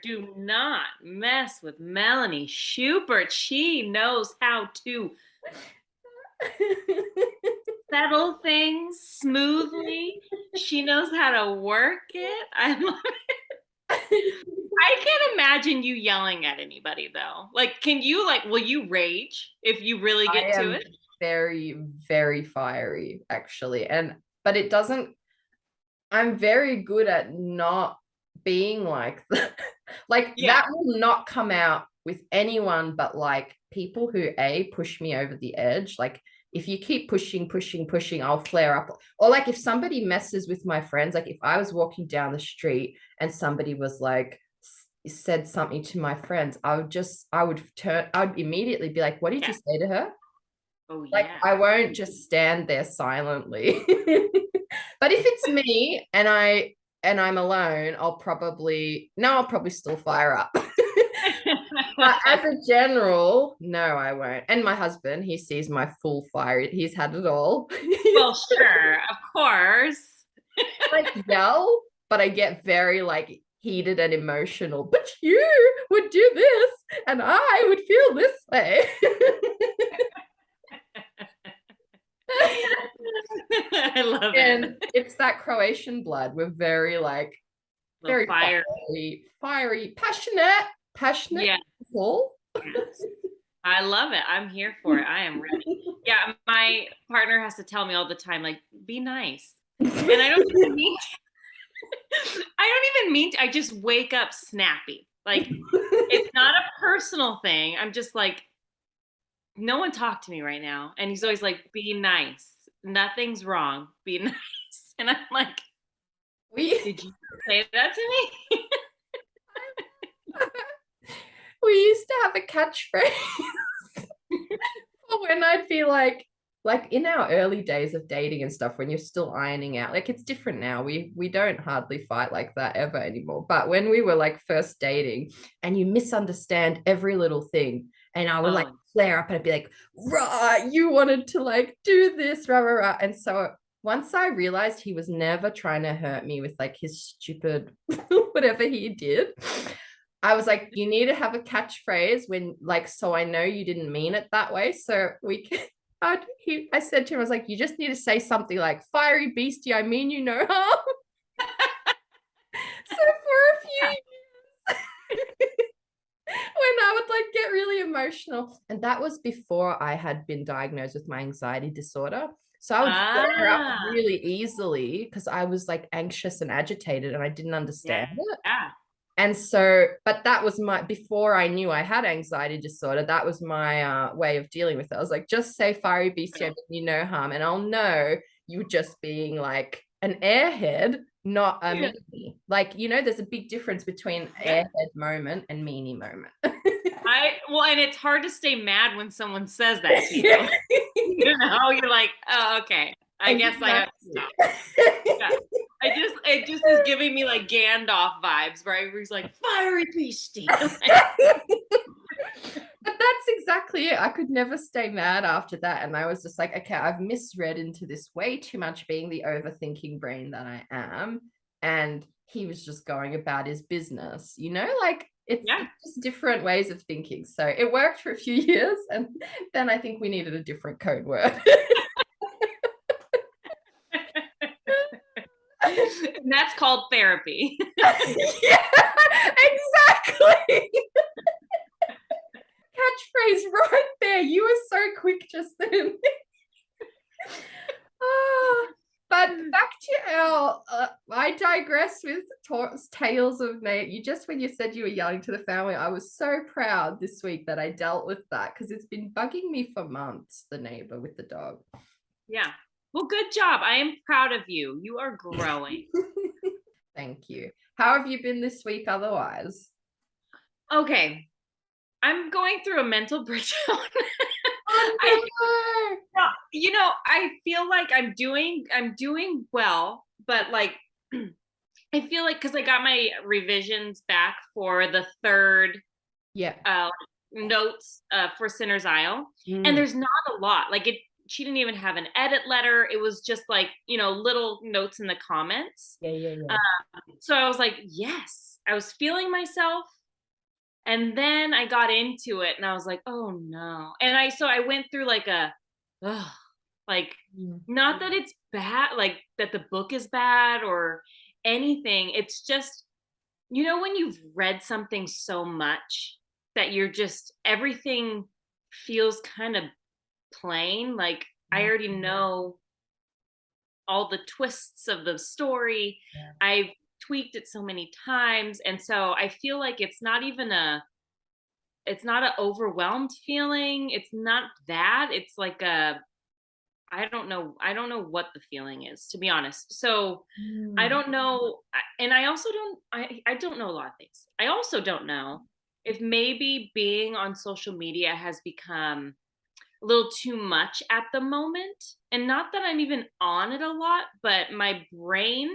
do not mess with Melanie Schubert. She knows how to settle things smoothly. She knows how to work it. I love I can't imagine you yelling at anybody though. Like, can you will you rage if you really I get to am it? very, very fiery, actually. But it doesn't, I'm very good at not being like that. Like Yeah. that will not come out with anyone but like people who push me over the edge. Like if you keep pushing, I'll flare up. Or like if somebody messes with my friends, like if I was walking down the street and somebody was like said something to my friends, I would immediately be like, what did Yeah. you say to her? Oh Like yeah. I won't just stand there silently. But if it's me and I'm alone, I'll probably still fire up. But as a general, no, I won't. And my husband, he sees my full fire. He's had it all. Well, sure, of course. Like yell, but I get very like heated and emotional. But you would do this, and I would feel this way. I love And it. it's that Croatian blood. We're very like The very fire. fiery, passionate Yeah. people. Yes. I love it. I'm here for it. I am ready. Yeah, my partner has to tell me all the time, like, be nice. And I don't even mean I just wake up snappy. Like, it's not a personal thing. I'm just like, no one talk to me right now. And he's always like, be nice. Nothing's wrong. Be nice. And I'm like, we did you say that to me? we used to have a catchphrase for when I'd be like in our early days of dating and stuff, when you're still ironing out, like it's different now. We don't hardly fight like that ever anymore. But when we were like first dating and you misunderstand every little thing, and I would like Oh, flare up and I'd be like, rah, you wanted to like do this, rah, rah, rah. And so once I realized he was never trying to hurt me with like his stupid whatever he did, I was like, you need to have a catchphrase when like, so I know you didn't mean it that way. So we can, I said to him, I was like, you just need to say something like fiery beastie, I mean you no harm. So for a few when I would like get really emotional. And that was before I had been diagnosed with my anxiety disorder. So I would flare up ah, really easily because I was like anxious and agitated and I didn't yeah, understand it. yeah. And so, but that was before I knew I had anxiety disorder, that was my way of dealing with it. I was like, just say fiery beast, you no harm. And I'll know you just being like an airhead, not a Yeah. meanie. Like, there's a big difference between Yeah. airhead moment and meanie moment. And it's hard to stay mad when someone says that to you. You're like, oh, okay. I guess I have to stop. Yeah. It just is giving me like Gandalf vibes, right? Where he's like, fiery beastie. But that's exactly it. I could never stay mad after that. And I was just like, okay, I've misread into this way too much, being the overthinking brain that I am. And he was just going about his business, like it's Yeah. just different ways of thinking. So it worked for a few years. And then I think we needed a different code word. And that's called therapy. Yeah, exactly. Catchphrase right there. You were so quick just then. But back to our, I digress with tales of Nate. When you said you were yelling to the family, I was so proud this week that I dealt with that because it's been bugging me for months, the neighbor with the dog. Yeah. Well, good job. I am proud of you. You are growing. Thank you. How have you been this week otherwise? Okay. I'm going through a mental breakdown. Oh, I feel like I'm doing well, but like I feel like because I got my revisions back for the third yeah. notes for Sinner's Isle, and Mm. there's not a lot. Like she didn't even have an edit letter. It was just like little notes in the comments. Yeah. So I was like, yes, I was feeling myself. And then I got into it and I was like, oh no. And I went through like ugh, like, not that it's bad, like that the book is bad or anything. It's just, when you've read something so much that you're just, everything feels kind of plain. Like I already know all the twists of the story. Yeah. I've tweaked it so many times. And so I feel like it's not an overwhelmed feeling. It's not that. It's like I don't know. I don't know what the feeling is, to be honest. So I don't know. And I also I don't know a lot of things. I also don't know if maybe being on social media has become a little too much at the moment. And not that I'm even on it a lot, but my brain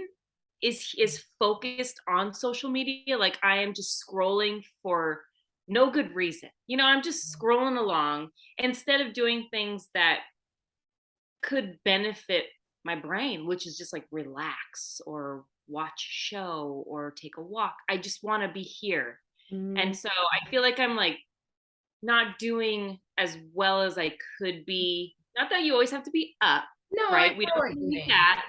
is focused on social media. Like I am just scrolling for no good reason. I'm just scrolling along instead of doing things that could benefit my brain, which is just like relax or watch a show or take a walk. I just want to be here. And so I feel like I'm like not doing as well as I could be. Not that you always have to be up, No, I right? know We don't what you need mean. that,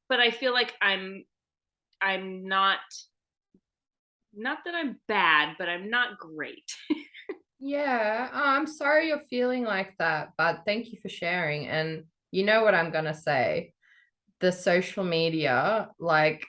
but I feel like I'm not that I'm bad, but I'm not great. Yeah, I'm sorry you're feeling like that, but thank you for sharing. And you know what I'm gonna say? The social media, like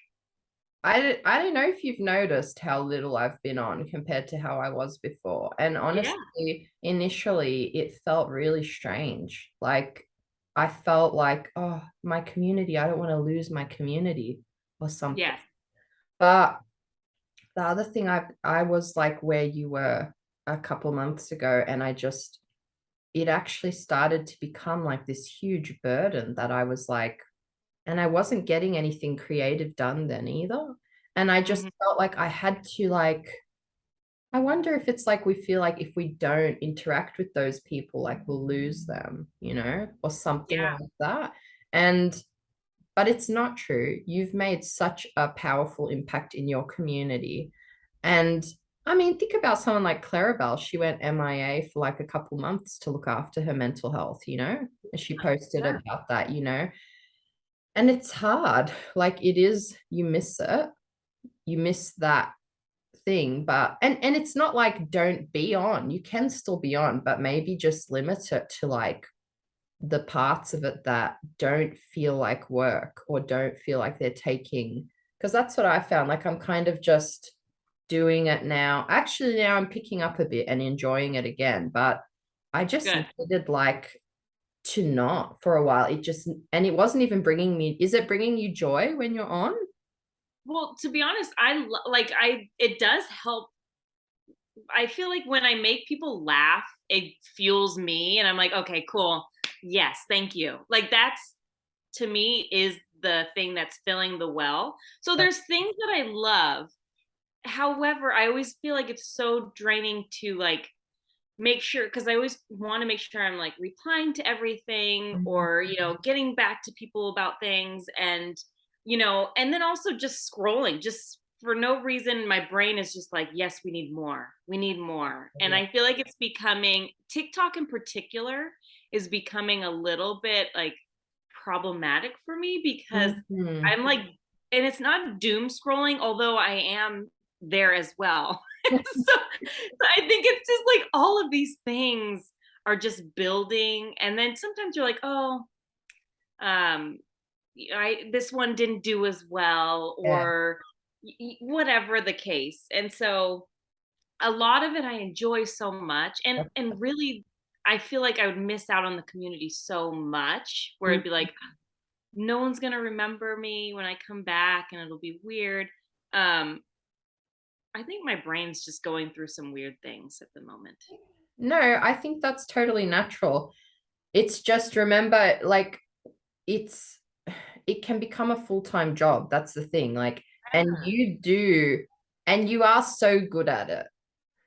I don't know if you've noticed how little I've been on compared to how I was before. And Yeah. honestly, initially it felt really strange. Like I felt like, oh, my community, I don't want to lose my community or something. Yes. But the other thing I was like where you were a couple months ago, and it actually started to become like this huge burden that I was like, and I wasn't getting anything creative done then either. And I just Mhm. felt like I had to like, I wonder if it's like we feel like if we don't interact with those people, like we'll lose them, or something Yeah. like that. And but it's not true. You've made such a powerful impact in your community. And I mean, think about someone like Clarabelle. She went MIA for like a couple months to look after her mental health, and she posted Yeah. about that. And it's hard. Like it is, you miss it. You miss that thing, but and it's not like don't be on. You can still be on, but maybe just limit it to like the parts of it that don't feel like work or don't feel like they're taking, because that's what I found. Like I'm kind of just doing it now. Actually, now I'm picking up a bit and enjoying it again, but I just Good. needed like to not for a while. And it wasn't even bringing me, is it bringing you joy when you're on? Well, to be honest, it does help. I feel like when I make people laugh, it fuels me and I'm like, okay, cool. Yes, thank you. Like that's, to me, is the thing that's filling the well. So there's things that I love. However, I always feel like it's so draining to like make sure, because I always want to make sure I'm like replying to everything or, getting back to people about things, and then also just scrolling, just for no reason. My brain is just like, yes, we need more. We need more. And Yeah. I feel like it's becoming, TikTok in particular is becoming a little bit like problematic for me because Mhm. I'm like, and it's not doom scrolling, although I am there as well. So I think it's just like all of these things are just building, and then sometimes you're like, oh, um, I this one didn't do as well, Yeah. or whatever the case. And so a lot of it I enjoy so much, and really I feel like I would miss out on the community so much, where it'd be like, no one's gonna remember me when I come back, and it'll be weird. Um, I think my brain's just going through some weird things at the moment. No, I think that's totally natural. It's just remember, like, it's it can become a full-time job. That's the thing. Like, and you are so good at it.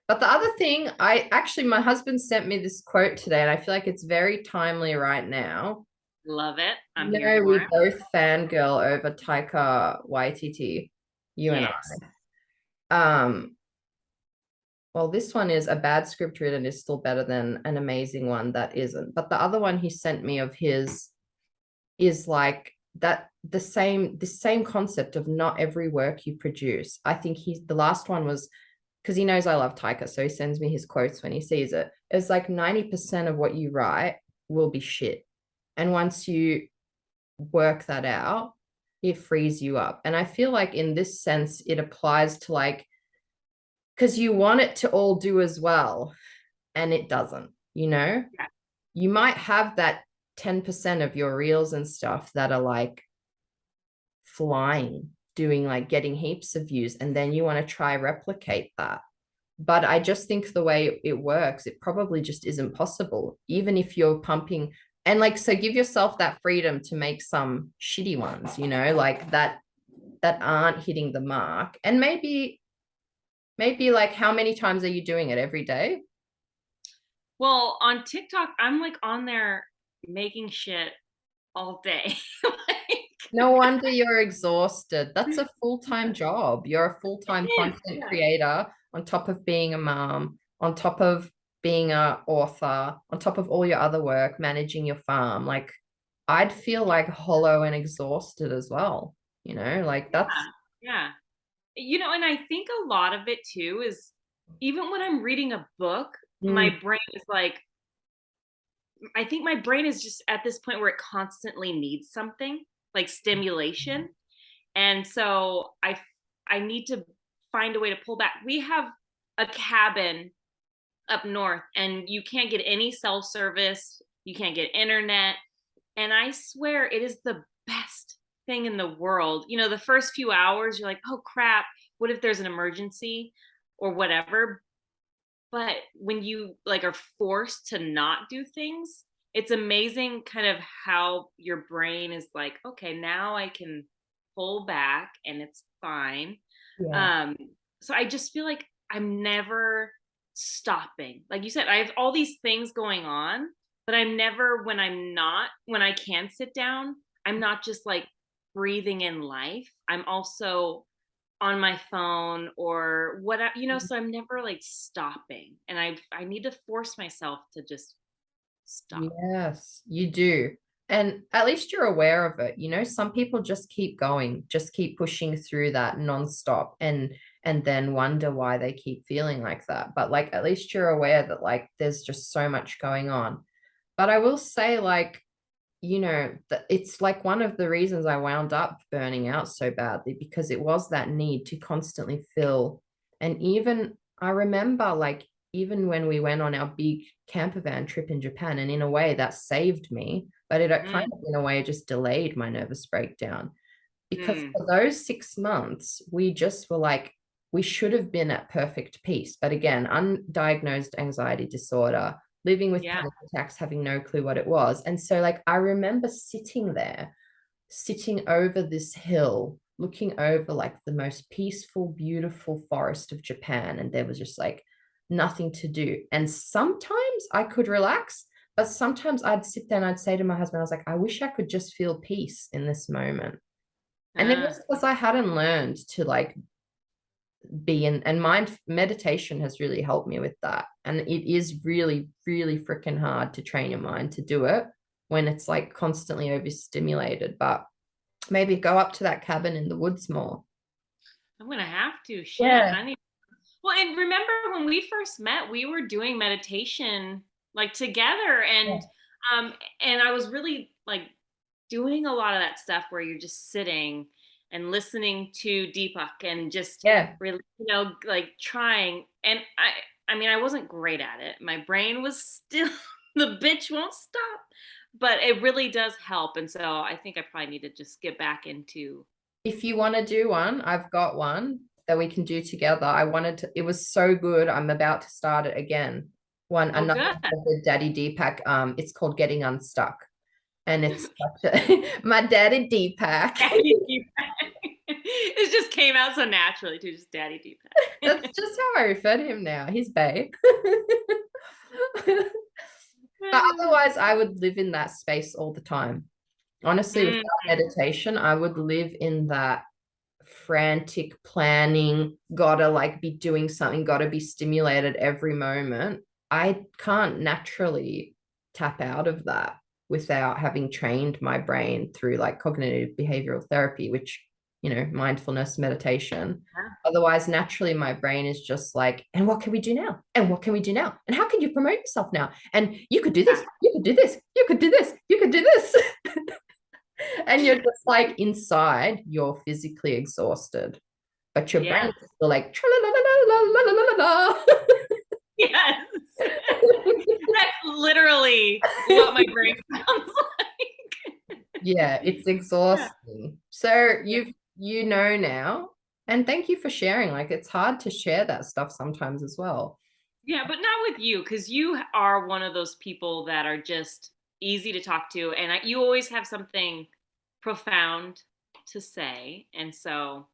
But the other thing, my husband sent me this quote today, and I feel like it's very timely right now. Love it. I'm You here know, for we it. both fangirl over Taika Waititi, you and Yes. I. Well, this one is a bad script written is still better than an amazing one that isn't. But the other one he sent me of his is like that the same concept of not every work you produce. I think the last one was because he knows I love Taika, so he sends me his quotes when he sees it. It's like 90% of what you write will be shit. And once you work that out, it frees you up. And I feel like in this sense, it applies to like, because you want it to all do as well, and it doesn't, you know? Yeah. You might have that 10% of your reels and stuff that are like flying, doing like getting heaps of views, and then you want to try replicate that. But I just think the way it works, it probably just isn't possible, even if you're pumping. And like, so give yourself that freedom to make some shitty ones, you know, like that aren't hitting the mark. And maybe like, how many times are you doing it every day? Well, on TikTok, I'm like on there making shit all day. Like, No wonder you're exhausted. That's a full-time job. You're a full-time it is, content yeah. creator on top of being a mom, on top of being an author, on top of all your other work, managing your farm. Like, I'd feel like hollow and exhausted as well. You know, like that's Yeah. You know, and I think a lot of it too is even when I'm reading a book, my mm, brain is like, I think my brain is just at this point where it constantly needs something like stimulation. And so I need to find a way to pull back. We have a cabin up north and you can't get any cell service, you can't get internet, and I swear it is the best thing in the world. You know, the first few hours you're like, "Oh crap, what if there's an emergency or whatever?" But when you like are forced to not do things, it's amazing kind of how your brain is like, okay, now I can pull back and it's fine. yeah. um so I just feel like I'm never stopping. Like you said, I have all these things going on, but I'm never, when I can sit down, I'm not just like breathing in life, I'm also on my phone or whatever, you know, so I'm never like stopping. And I need to force myself to just stop. Yes, you do. And at least you're aware of it. You know, some people just keep going, just keep pushing through that nonstop and then wonder why they keep feeling like that. But like at least you're aware that like there's just so much going on. But I will say, like, you know, that it's like one of the reasons I wound up burning out so badly because it was that need to constantly fill. And even I remember, like, even when we went on our big camper van trip in Japan, and in a way that saved me, but it kind Mm, of, in a way, just delayed my nervous breakdown because mm, for those 6 months, we just were like, we should have been at perfect peace. But again, undiagnosed anxiety disorder, living with yeah. panic attacks, having no clue what it was. And so, like, I remember sitting there, sitting over this hill, looking over like the most peaceful, beautiful forest of Japan. And there was just like nothing to do. And sometimes I could relax, but sometimes I'd sit there and I'd say to my husband, I was like, I wish I could just feel peace in this moment. And it uh, was because I hadn't learned to like be in, and mind meditation has really helped me with that. And it is really, really freaking hard to train your mind to do it when it's like constantly overstimulated. But maybe go up to that cabin in the woods more. I'm gonna have to, shit, Yeah. I need. Well, and remember when we first met, we were doing meditation like together, um and I was really like doing a lot of that stuff where you're just sitting and listening to Deepak and just Yeah. really, you know, like trying. And I mean, I wasn't great at it. My brain was still the bitch won't stop, but it really does help. And so I think I probably need to just get back into. If you want to do one, I've got one that we can do together. I wanted to, it was so good. I'm about to start it again. Oh, Another good. of the Daddy Deepak. It's called Getting Unstuck. And it's such a, my daddy Deepak. Daddy Deepak. It just came out so naturally too, just Daddy That's Deepak. just how I refer to him now. He's bae. But otherwise, I would live in that space all the time. Honestly, without Mm, meditation, I would live in that frantic planning, gotta like be doing something, gotta be stimulated every moment. I can't naturally tap out of that without having trained my brain through like cognitive behavioral therapy, which, mindfulness meditation. Otherwise, naturally, my brain is just like, and what can we do now? And what can we do now? And how can you promote yourself now? And you could do this, you could do this, you could do this, you could do this. And you're just like inside, you're physically exhausted, but your brain is still like, tra-la-la-la-la-la-la-la-la. Yes. That's literally what my brain sounds like. Yeah, it's exhausting. So you know now, and thank you for sharing. Like, it's hard to share that stuff sometimes as well. Yeah, but not with you, because you are one of those people that are just easy to talk to, and you always have something profound to say, and so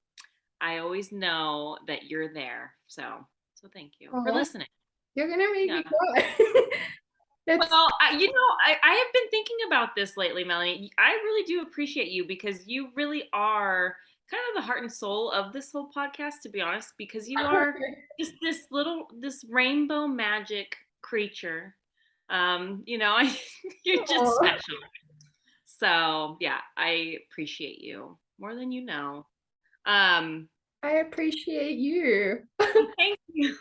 I always know that you're there. So thank you for listening. You're gonna make me cry. Well, I have been thinking about this lately, Melanie. I really do appreciate you because you really are kind of the heart and soul of this whole podcast, to be honest, because you are just this rainbow magic creature. You're just special. So yeah, I appreciate you more than you know. I appreciate you. Thank you.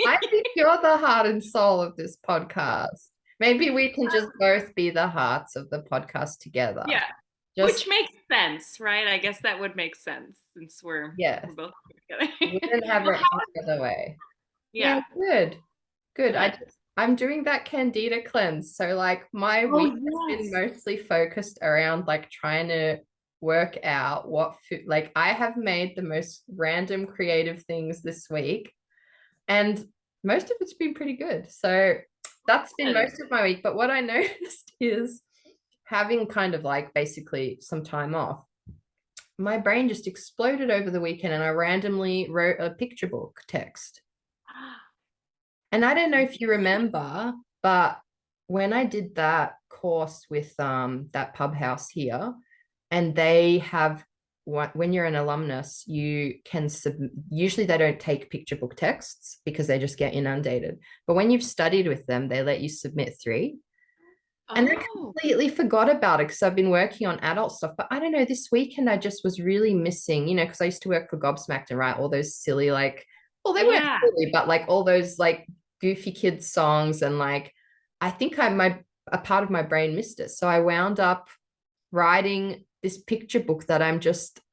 I think you're the heart and soul of this podcast. Maybe we can just both be the hearts of the podcast together. Yeah. Which makes sense, right? I guess that would make sense since we're both together. We wouldn't have it any other way. Yeah. Good. I'm doing that candida cleanse. So like my week has been mostly focused around like trying to work out what food, like I have made the most random creative things this week, and most of it's been pretty good. So that's been most of my week. But what I noticed is having kind of like basically some time off, my brain just exploded over the weekend and I randomly wrote a picture book text. And I don't know if you remember, but when I did that course with that pub house here, and they have when you're an alumnus, you can usually they don't take picture book texts because they just get inundated. But when you've studied with them, they let you submit 3. And I completely forgot about it because I've been working on adult stuff. But I don't know, this weekend I just was really missing, because I used to work for Gobsmacked and write all those silly, like, well, they weren't silly, but like all those like goofy kids songs. And like, I think a part of my brain missed it. So I wound up writing this picture book that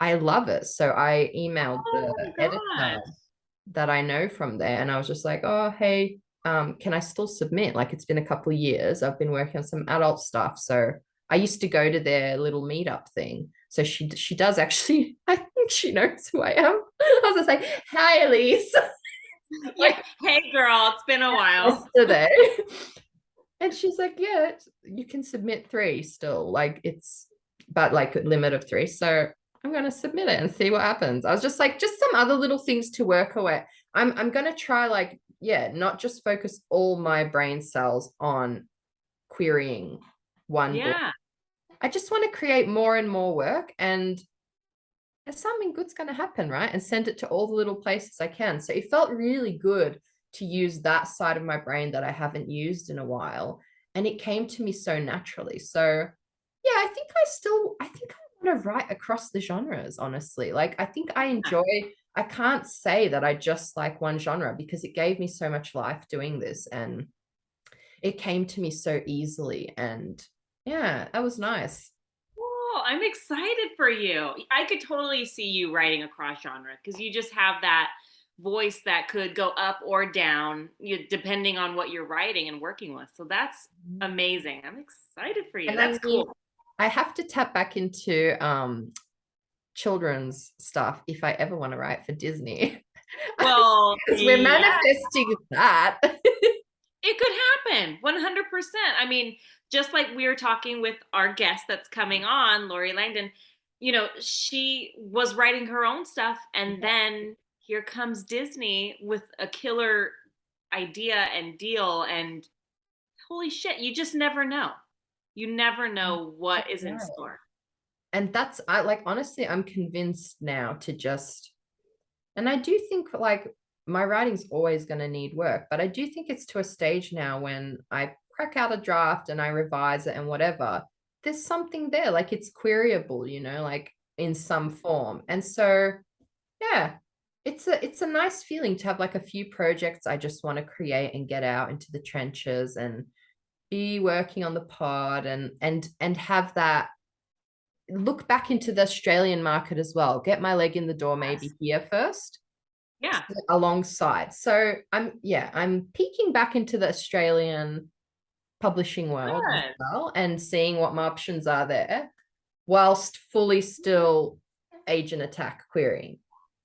I love it. So I emailed the editor that I know from there. And I was just like, oh, hey, can I still submit? Like, it's been a couple of years. I've been working on some adult stuff. So I used to go to their little meetup thing. So she does actually, I think she knows who I am. I was just like, hi, Elise. Like, hey, girl, it's been a while. Yesterday. And she's like, yeah, you can submit 3 still. Like, but like a limit of 3. So I'm going to submit it and see what happens. I was just like, just some other little things to work away. I'm going to try like, not just focus all my brain cells on querying one book. I just want to create more and more work, and something good's going to happen, right? And send it to all the little places I can. So it felt really good to use that side of my brain that I haven't used in a while. And it came to me so naturally. So yeah, I think I want to write across the genres, honestly. Like, I think I can't say that I just like one genre because it gave me so much life doing this and it came to me so easily. And yeah, that was nice. Oh, I'm excited for you. I could totally see you writing across genre because you just have that voice that could go up or down depending on what you're writing and working with. So that's amazing. I'm excited for you. That's cool. I have to tap back into children's stuff if I ever want to write for Disney. Well, because we're manifesting that. It could happen 100%. I mean, just like we were talking with our guest that's coming on, Lorie Langdon, she was writing her own stuff, and then here comes Disney with a killer idea and deal, and holy shit, you just never know. You never know what is in store. and that's, I like, honestly, I'm convinced now to just, and I do think like my writing's always going to need work, but I do think it's to a stage now when I crack out a draft and I revise it and whatever, there's something there, like it's queryable, you know, like in some form. And so, yeah, it's a nice feeling to have like a few projects I just want to create and get out into the trenches and be working on the pod and have that look back into the Australian market as well, get my leg in the door maybe here first, Yeah. alongside. So I'm peeking back into the Australian publishing world as Good. well and seeing what my options are there, whilst fully still agent attack querying.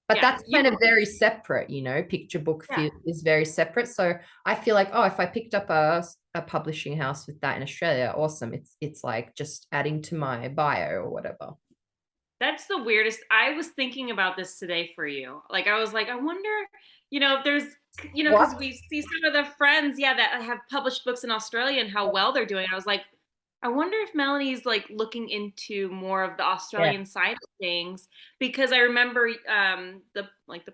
But Yeah. that's kind of very separate, you know, picture book is very separate. So I feel like, oh, if I picked up a publishing house with that in Australia, awesome. It's like just adding to my bio or whatever. That's the weirdest. I was thinking about this today for you. Like, I was like, I wonder, if there's, What? because we see some of the friends, that have published books in Australia and how well they're doing. I was like, I wonder if Melanie's like looking into more of the Australian side of things, because I remember the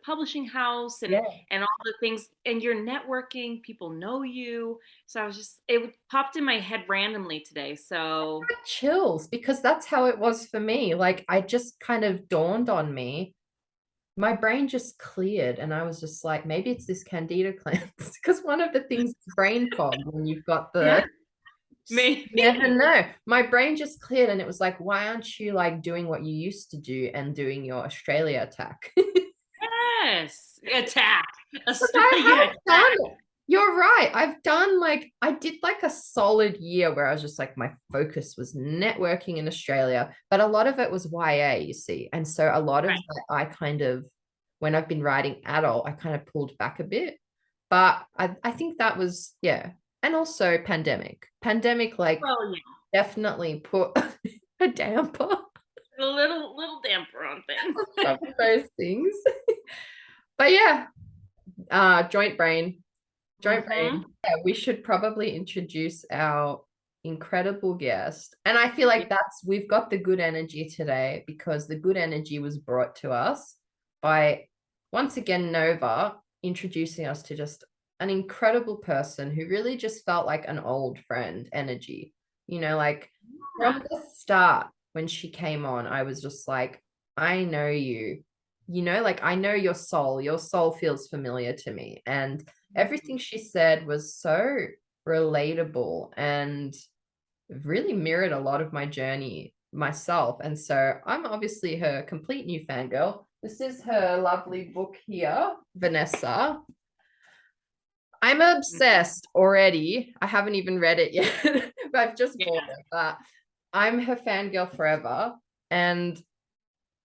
publishing house and all the things, and you're networking, people know you. So I was just, it popped in my head randomly today. So Chills, because that's how it was for me. Like I just kind of dawned on me, my brain just cleared and I was just like, maybe it's this candida cleanse, because one of the things is brain fog when you've got the maybe. you never know. My brain just cleared and it was like, why aren't you like doing what you used to do and doing your Australia attack? Yes, attack. I Australia have done it. You're right. I did like a solid year where I was just like, my focus was networking in Australia, but a lot of it was YA, you see. And so a lot of that I kind of, when I've been writing adult, I kind of pulled back a bit. But I think that was, yeah. And also pandemic, like definitely put a damper. a little damper on things. Some of those things. But yeah, joint brain. Joint brain. Yeah, we should probably introduce our incredible guest. And I feel like we've got the good energy today because the good energy was brought to us by, once again, Nova introducing us to just an incredible person who really just felt like an old friend energy. You know, like from the start when she came on, I was just like, I know you. You know, like I know your soul. Your soul feels familiar to me. And everything she said was so relatable and really mirrored a lot of my journey myself. And so I'm obviously her complete new fangirl. This is her lovely book here, Vanessa. I'm obsessed already. I haven't even read it yet, but I've just bought it. But I'm her fangirl forever. And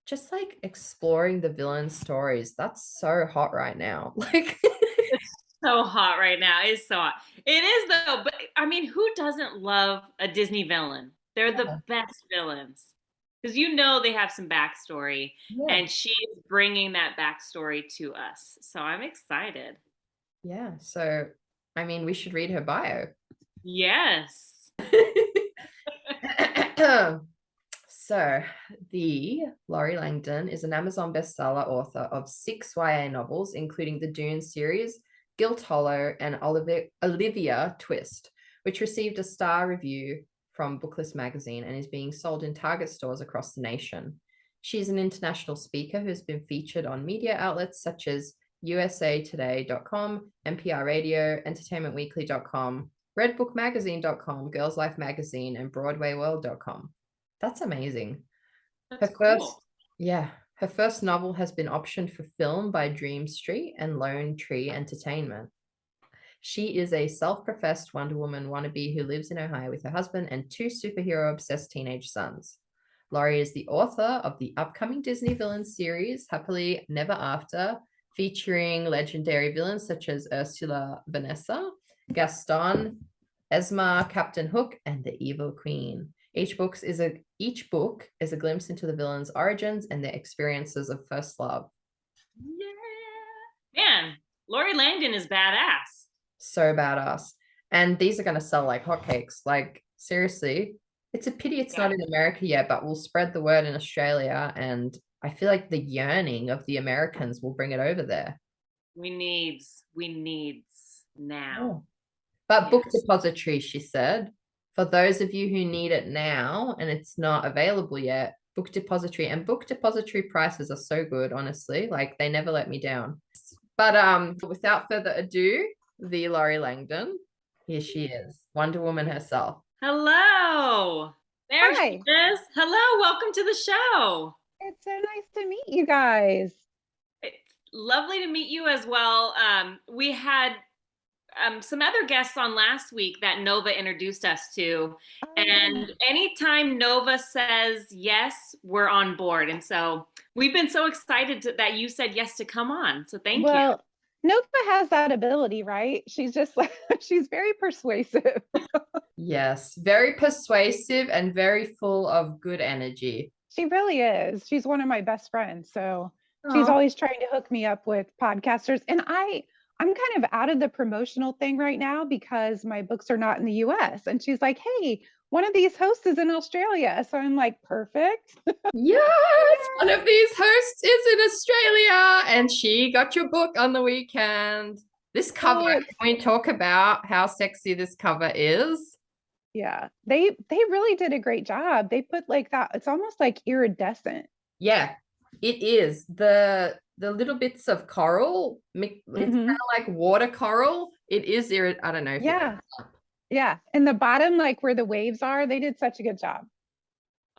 just like exploring the villain stories, that's so hot right now. Like it's so hot right now. It's so hot. It is though, but I mean, who doesn't love a Disney villain? They're the best villains. Because they have some backstory, and she's bringing that backstory to us. So I'm excited. Yeah. So, I mean, we should read her bio. Yes. So, the Lorie Langdon is an Amazon bestseller author of 6 YA novels, including the Dune series, Guilt Hollow, and Olivia Twist, which received a star review from Booklist magazine and is being sold in Target stores across the nation. She's an international speaker who's been featured on media outlets such as usatoday.com, NPR Radio, entertainmentweekly.com, redbookmagazine.com, Girls Life Magazine, and BroadwayWorld.com. That's amazing. That's cool. Her first novel has been optioned for film by Dream Street and Lone Tree Entertainment. She is a self-professed Wonder Woman wannabe who lives in Ohio with her husband and 2 superhero-obsessed teenage sons. Lorie is the author of the upcoming Disney villain series, Happily Never After, featuring legendary villains such as Ursula, Vanessa, Gaston, Yzma, Captain Hook, and the Evil Queen. Each book is a glimpse into the villains' origins and their experiences of first love. Yeah. Man, Lorie Langdon is badass. So badass. And these are going to sell like hotcakes. Like, seriously, It's a pity it's Yeah. not in America yet, but we'll spread the word in Australia. And I feel like the yearning of the Americans will bring it over there. We needs Yeah. now. But book Yes. depository, she said, for those of you who need it now and it's not available yet, book depository, and book depository prices are so good, honestly. Like they never let me down. But without further ado, the Lorie Langdon, here she is, Wonder Woman herself. Hello. There she Hi. is. Hello. Welcome to the show. It's so nice to meet you guys. It's lovely to meet you as well. We had some other guests on last week that Nova introduced us to. Oh, And anytime Nova says yes, we're on board. And so we've been so excited that you said yes to come on. So thank you. well, Nova has that ability, right? She's just like, she's very persuasive. Yes, very persuasive and very full of good energy. She really is. She's one of my best friends. So she's Oh, always trying to hook me up with podcasters. And I'm kind of out of the promotional thing right now because my books are not in the US. And she's like, hey, one of these hosts is in Australia. So I'm like, perfect. yes, one of these hosts is in Australia, and she got your book on the weekend. This cover, Oh, can we talk about how sexy this cover is? yeah, they really did a great job. They put like that, it's almost like iridescent. Yeah, it is. The little bits of coral, it's kind Mhm. of like water coral. It is I don't know if it Yeah, yeah. And the bottom, like where the waves are, they did such a good job.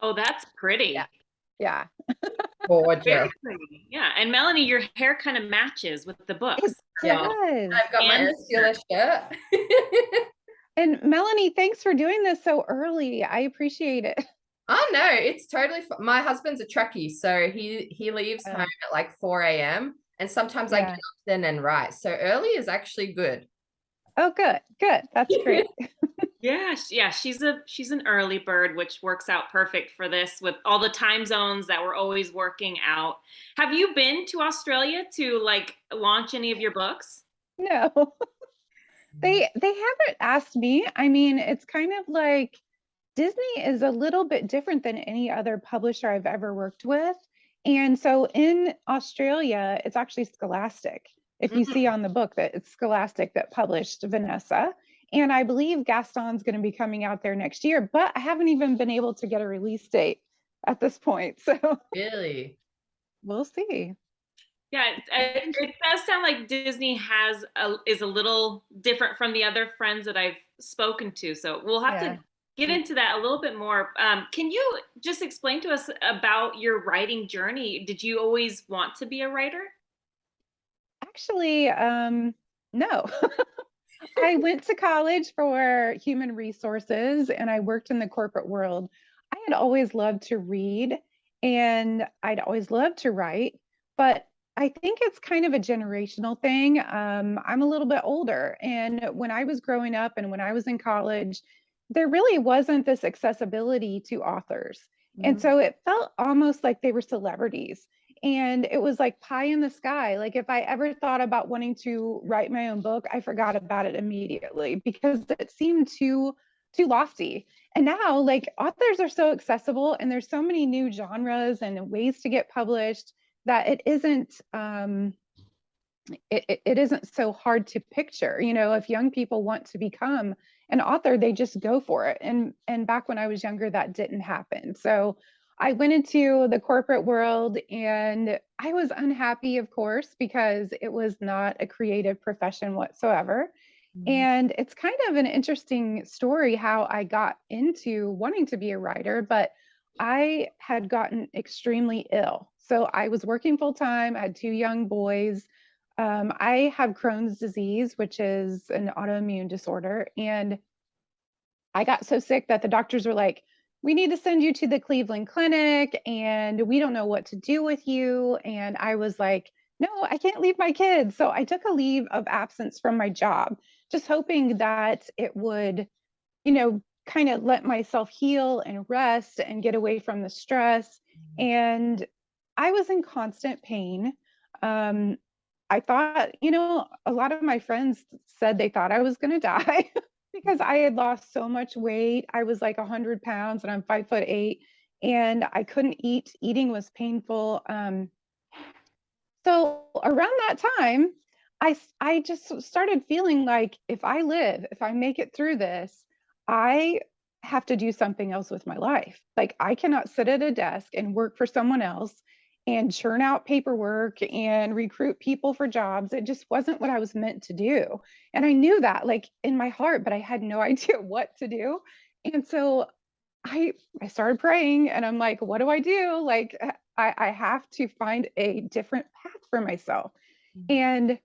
Oh, that's pretty. Yeah. Yeah, gorgeous. Very pretty. Yeah. And Melanie, your hair kind of matches with the it books. Yeah. does. I've got my And Ursula shirt. And Melanie, thanks for doing this so early. I appreciate it. Oh no, it's totally my husband's a truckie, so he leaves home at like 4 a.m. and sometimes I get Yeah. up then and write. So early is actually good. Oh, good, good. That's great. yeah, she's an early bird, which works out perfect for this with all the time zones that we're always working out. Have you been to Australia to like launch any of your books? No, they haven't asked me. I mean, it's kind of like Disney is a little bit different than any other publisher I've ever worked with. And so in Australia, it's actually Scholastic. If you see on the book that it's Scholastic that published Vanessa. And I believe Gaston's going to be coming out there next year, but I haven't even been able to get a release date at this point. So Really? we'll see. Yeah, it does sound like Disney is a little different from the other friends that I've spoken to. So we'll have Yeah. to get into that a little bit more. Can you just explain to us about your writing journey? Did you always want to be a writer? Actually, no. I went to college for human resources and I worked in the corporate world. I had always loved to read and I'd always loved to write, but I think it's kind of a generational thing. I'm a little bit older, and when I was growing up and when I was in college, there really wasn't this accessibility to authors. And so it felt almost like they were celebrities. And it was like pie in the sky. Like if I ever thought about wanting to write my own book, I forgot about it immediately because it seemed too lofty. And now like authors are so accessible and there's so many new genres and ways to get published that it isn't so hard to picture. You know, if young people want to become an author, they just go for it. And back when I was younger, that didn't happen. So I went into the corporate world and I was unhappy, of course, because it was not a creative profession whatsoever. And it's kind of an interesting story how I got into wanting to be a writer, but I had gotten extremely ill. So I was working full time, I had two young boys. I have Crohn's disease, which is an autoimmune disorder. And I got so sick that the doctors were like, we need to send you to the Cleveland Clinic and we don't know what to do with you. And I was like, no, I can't leave my kids. So I took a leave of absence from my job, just hoping that it would, kind of let myself heal and rest and get away from the stress. And I was in constant pain. I thought, a lot of my friends said they thought I was going to die. because I had lost so much weight. I was like 100 pounds and I'm 5'8", and I couldn't eat. Eating was painful. So around that time, I just started feeling like if I make it through this, I have to do something else with my life. Like I cannot sit at a desk and work for someone else and churn out paperwork and recruit people for jobs. It just wasn't what I was meant to do. And I knew that like in my heart, but I had no idea what to do. And so I started praying and I'm like, what do I do? Like I have to find a different path for myself. And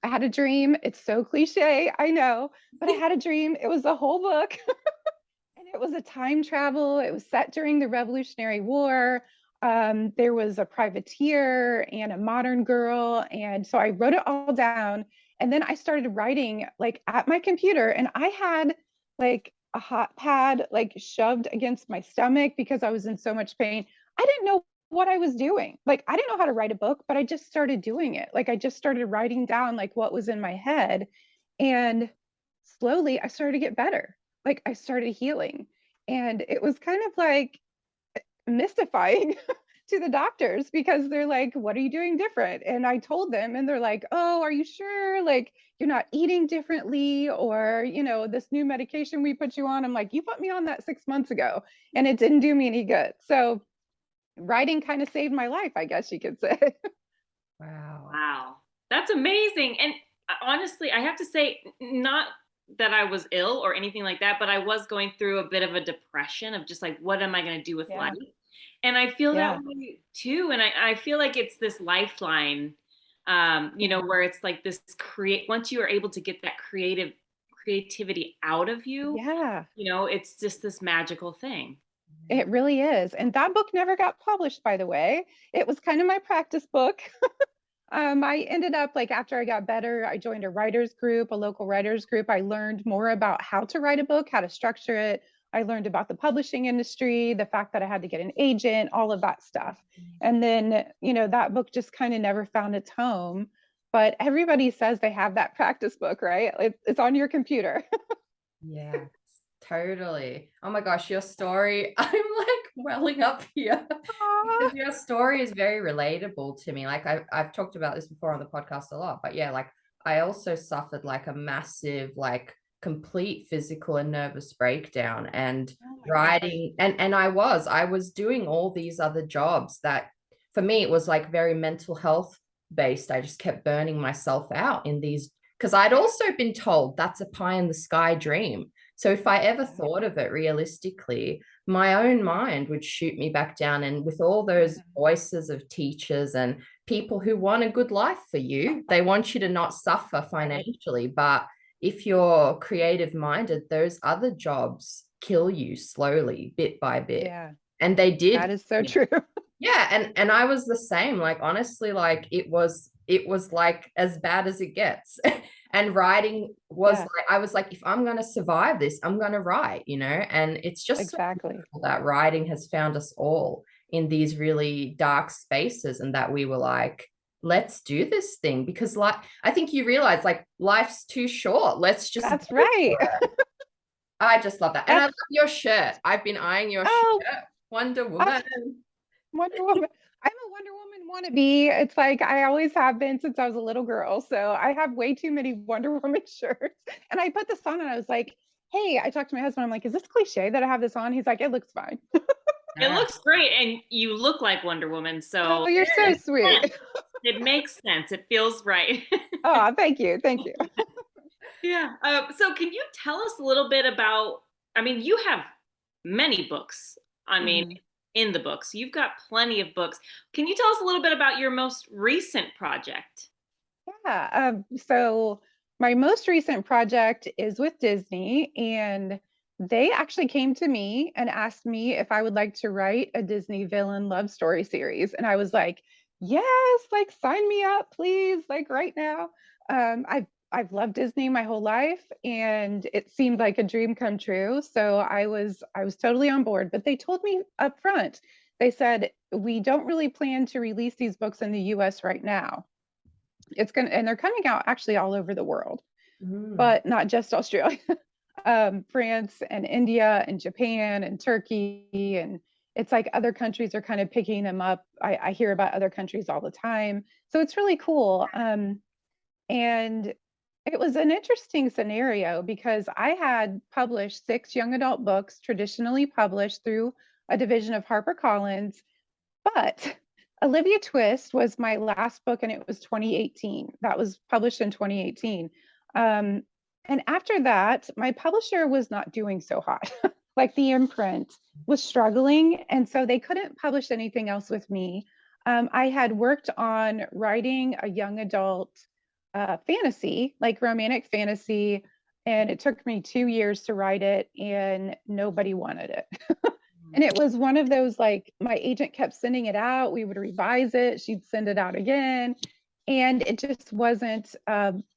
I had a dream. It's so cliche, I know, but I had a dream. It was a whole book. And it was a time travel. It was set during the Revolutionary War. There was a privateer and a modern girl. And so I wrote it all down. And then I started writing like at my computer. And I had like a hot pad like shoved against my stomach because I was in so much pain. I didn't know what I was doing. Like I didn't know how to write a book, but I just started doing it. Like I just started writing down like what was in my head. And slowly I started to get better. Like I started healing. And it was kind of like mystifying to the doctors because they're like, what are you doing different? And I told them, and they're like, oh, are you sure? Like, you're not eating differently, or, this new medication we put you on. I'm like, you put me on that 6 months ago, and it didn't do me any good. So, writing kind of saved my life, I guess you could say. Wow. Wow. That's amazing. And honestly, I have to say, not that I was ill or anything like that, but I was going through a bit of a depression of just like, what am I going to do with Yeah. life? And I feel that Yeah. way too. And I feel like it's this lifeline, where it's like this once you are able to get that creativity out of you, Yeah. it's just this magical thing. It really is. And that book never got published, by the way. It was kind of my practice book. I ended up like after I got better, I joined a writers group, a local writers group. I learned more about how to write a book, how to structure it. I learned about the publishing industry, the fact that I had to get an agent, all of that stuff. And then, that book just kind of never found its home. But everybody says they have that practice book, right? It's on your computer. Yeah, totally. Oh my gosh, your story, I'm like welling up here because your story is very relatable to me. Like I've talked about this before on the podcast a lot, but yeah, like I also suffered like a massive, like complete physical and nervous breakdown, and writing, and I was doing all these other jobs that for me it was like very mental health based. I just kept burning myself out in these, because I'd also been told that's a pie in the sky dream. So if I ever thought of it realistically, my own mind would shoot me back down. And with all those voices of teachers and people who want a good life for you, they want you to not suffer financially. But if you're creative minded, those other jobs kill you slowly, bit by bit. Yeah. And they did. That is so true. Yeah, and I was the same. Like honestly, like it was like as bad as it gets. And writing was like, I was like, if I'm gonna survive this, I'm gonna write, and it's just exactly so cool that writing has found us all in these really dark spaces, and that we were like, let's do this thing, because like I think you realize like life's too short. Let's just That's right. I just love that. And I love your shirt. I've been eyeing your shirt. Wonder Woman. Wonder Woman. I'm a Wonder Woman wannabe. It's like I always have been since I was a little girl. So I have way too many Wonder Woman shirts. And I put this on and I was like, hey, I talked to my husband. I'm like, is this cliche that I have this on? He's like, it looks fine. It looks great. And you look like Wonder Woman. So you're so sweet. It makes sense. It feels right. Oh, thank you. Thank you. Yeah. So can you tell us a little bit about, you have many books. In the books, you've got plenty of books. Can you tell us a little bit about your most recent project? Yeah. So my most recent project is with Disney, and they actually came to me and asked me if I would like to write a Disney villain love story series. And I was like, yes, like sign me up, please, like right now. I've loved Disney my whole life, and it seemed like a dream come true. So I was totally on board. But they told me up front, they said, we don't really plan to release these books in the US right now. And they're coming out actually all over the world, but not just Australia. France and India and Japan and Turkey. And it's like other countries are kind of picking them up. I hear about other countries all the time. So it's really cool. And it was an interesting scenario because I had published 6 young adult books, traditionally published through a division of HarperCollins, but Olivia Twist was my last book, and it was 2018. That was published in 2018. And after that, my publisher was not doing so hot. Like the imprint was struggling, and so they couldn't publish anything else with me. I had worked on writing a young adult fantasy, like romantic fantasy, and it took me 2 years to write it, and nobody wanted it. And it was one of those, like, my agent kept sending it out, we would revise it, she'd send it out again, and it just wasn't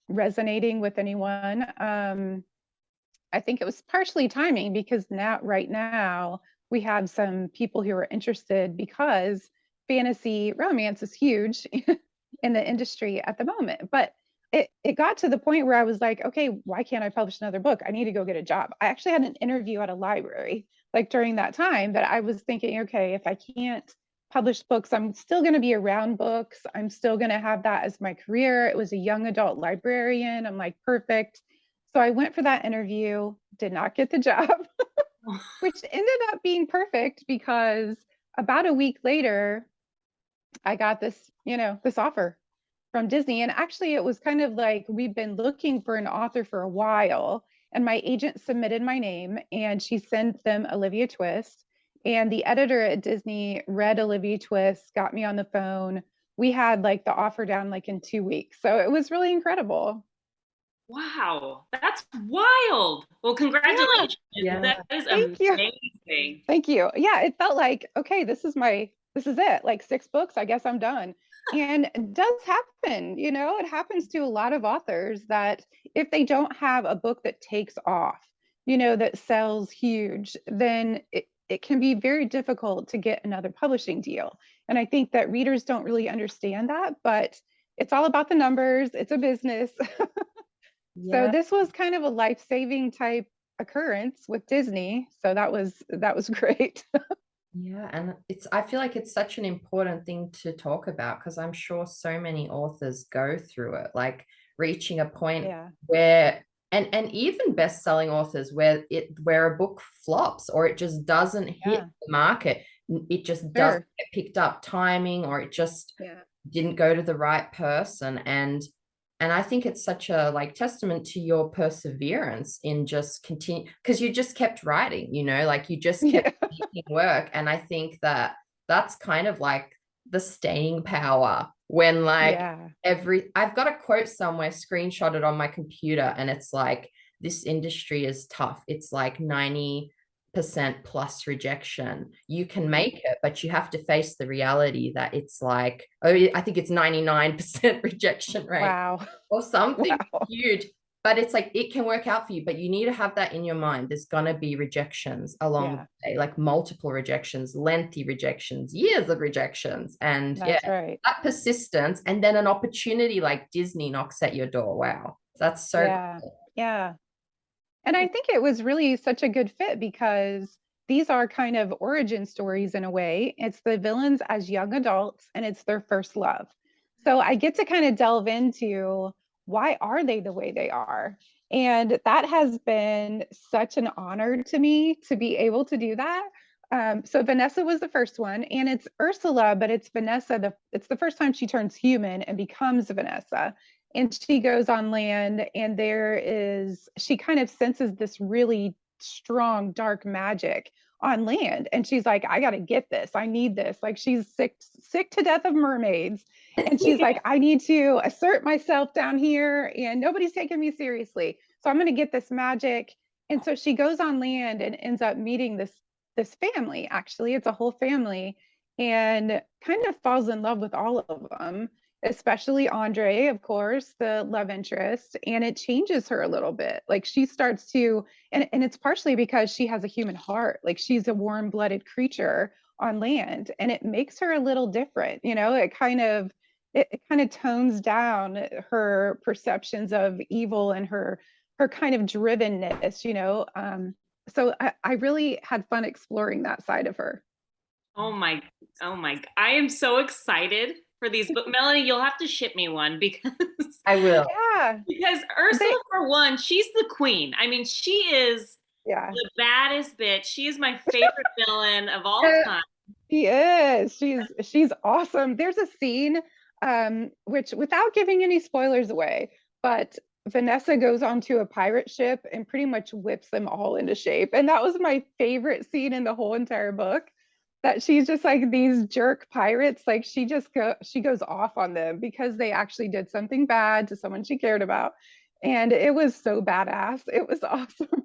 resonating with anyone. I think it was partially timing because right now we have some people who are interested because fantasy romance is huge in the industry at the moment. But it got to the point where I was like, okay, why can't I publish another book? I need to go get a job. I actually had an interview at a library like during that time that I was thinking, okay, if I can't publish books, I'm still going to be around books. I'm still going to have that as my career. It was a young adult librarian. I'm like, perfect. So I went for that interview, did not get the job, which ended up being perfect because about a week later, I got this, this offer from Disney. And actually, it was kind of like we've been looking for an author for a while. And my agent submitted my name and she sent them Olivia Twist. And the editor at Disney read Olivia Twist, got me on the phone. We had like the offer down like in 2 weeks. So it was really incredible. Wow, that's wild. Well, congratulations. Yeah. That is Thank you. amazing. Thank you. Yeah, it felt like, okay, this is it. Like 6 books, I guess I'm done. And it does happen, it happens to a lot of authors that if they don't have a book that takes off, that sells huge, then it can be very difficult to get another publishing deal. And I think that readers don't really understand that, but it's all about the numbers. It's a business. So this was kind of a life-saving type occurrence with Disney. So that was great. Yeah, and I feel like it's such an important thing to talk about because I'm sure so many authors go through it, like reaching a point where and even best-selling authors where a book flops or it just doesn't hit the market. It just doesn't get picked up, timing, or it just didn't go to the right person. And I think it's such a like testament to your perseverance in just continue because you just kept writing, like you just kept making work. And I think that that's kind of like the staying power when like I've got a quote somewhere screenshotted on my computer and it's like, this industry is tough. It's like 90% plus rejection. You can make it, but you have to face the reality that it's like, I think it's 99% rejection rate or something huge. But it's like, it can work out for you, but you need to have that in your mind. There's going to be rejections along the way, like multiple rejections, lengthy rejections, years of rejections. And that persistence, and then an opportunity like Disney knocks at your door. Wow. That's so cool. Yeah. And I think it was really such a good fit because these are kind of origin stories in a way. It's the villains as young adults and it's their first love. So I get to kind of delve into why are they the way they are? And that has been such an honor to me to be able to do that. So Vanessa was the first one, and it's Ursula, but it's Vanessa. It's the first time she turns human and becomes Vanessa. And she goes on land, and she kind of senses this really strong, dark magic on land. And she's like, I got to get this. I need this. Like she's sick to death of mermaids. And she's like, I need to assert myself down here and nobody's taking me seriously. So I'm going to get this magic. And so she goes on land and ends up meeting this family. Actually, it's a whole family, and kind of falls in love with all of them, especially Andre, of course, the love interest. And it changes her a little bit. Like she starts to, and it's partially because she has a human heart. Like she's a warm-blooded creature on land, and it makes her a little different. It kind of tones down her perceptions of evil and her kind of drivenness, you know. So I really had fun exploring that side of her. Oh my, I am so excited for these. But Melanie, you'll have to ship me one because I will. Yeah. because Ursula, for one, she's the queen. I mean, she is Yeah. the baddest bitch. She is my favorite villain of all time. She is. She's awesome. There's a scene, which without giving any spoilers away, but Vanessa goes onto a pirate ship and pretty much whips them all into shape. And that was my favorite scene in the whole entire book. That she's just like these jerk pirates, like she goes off on them because they actually did something bad to someone she cared about. And it was so badass. It was awesome.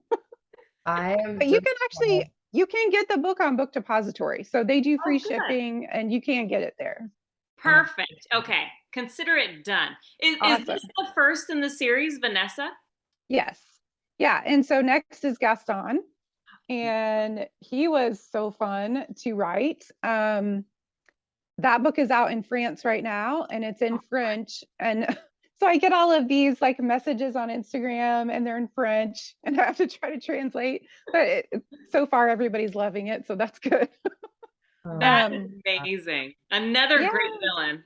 But you can get the book on Book Depository. So they do free shipping and you can get it there. Perfect. Okay. Consider it done. Is this the first in the series, Vanessa? Yes. Yeah. And so next is Gaston. And he was so fun to write. That book is out in France right now and it's in French. And so I get all of these like messages on Instagram and they're in French and I have to try to translate. But so far everybody's loving it. So that's good. That's amazing. Another great villain.